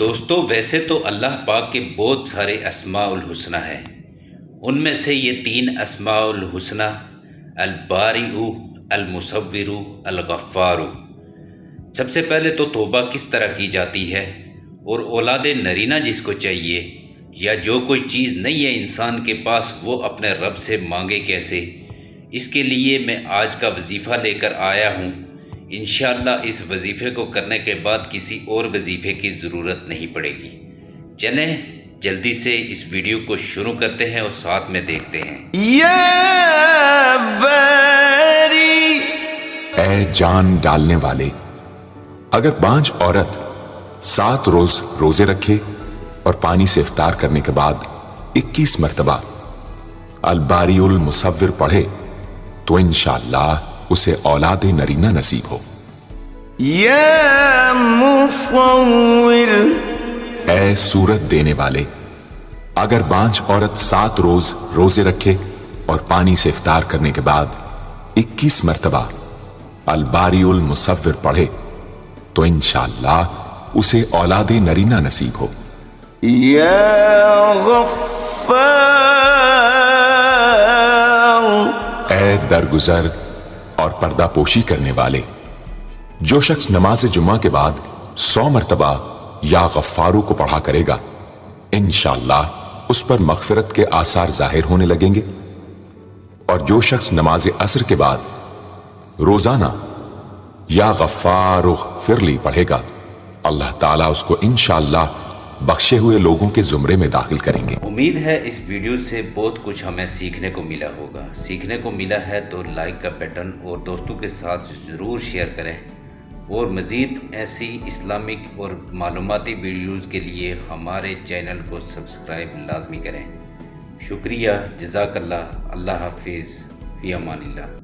دوستو ویسے تو اللہ پاک کے بہت سارے اسماء الحسنہ ہیں، ان میں سے یہ 3 اسماء الحسنہ الباری، المصور، الغفار۔ سب سے پہلے تو توبہ کس طرح کی جاتی ہے اور اولاد نرینہ جس کو چاہیے یا جو کوئی چیز نہیں ہے انسان کے پاس وہ اپنے رب سے مانگے کیسے، اس کے لیے میں آج کا وظیفہ لے کر آیا ہوں۔ انشاءاللہ اس وظیفے کو کرنے کے بعد کسی اور وظیفے کی ضرورت نہیں پڑے گی۔ چلیں جلدی سے اس ویڈیو کو شروع کرتے ہیں اور ساتھ میں دیکھتے ہیں۔ یا باری، اے جان ڈالنے والے، اگر بانجھ عورت 7 روز روزے رکھے اور پانی سے افطار کرنے کے بعد 21 مرتبہ الباری المصور پڑھے تو انشاءاللہ اسے اولاد نرینہ نصیب ہو۔ یا مصور، اے صورت دینے والے، اگر بانجھ عورت 7 روز روزے رکھے اور پانی سے افطار کرنے کے بعد 21 مرتبہ الباری المصور پڑھے تو انشاءاللہ اسے اولاد نرینہ نصیب ہو۔ یا غفار، اے درگزر اور پردہ پوشی کرنے والے، جو شخص نماز جمعہ کے بعد 100 مرتبہ یا غفارو کو پڑھا کرے گا انشاءاللہ اس پر مغفرت کے آثار ظاہر ہونے لگیں گے، اور جو شخص نماز عصر کے بعد روزانہ یا غفار اغفر لی پڑھے گا اللہ تعالیٰ اس کو انشاءاللہ بخشے ہوئے لوگوں کے زمرے میں داخل کریں گے۔ امید ہے اس ویڈیو سے بہت کچھ ہمیں سیکھنے کو ملا ہوگا۔ سیکھنے کو ملا ہے تو لائک کا بٹن اور دوستوں کے ساتھ ضرور شیئر کریں، اور مزید ایسی اسلامک اور معلوماتی ویڈیوز کے لیے ہمارے چینل کو سبسکرائب لازمی کریں۔ شکریہ، جزاک اللہ، اللہ حافظ، فی امان اللہ۔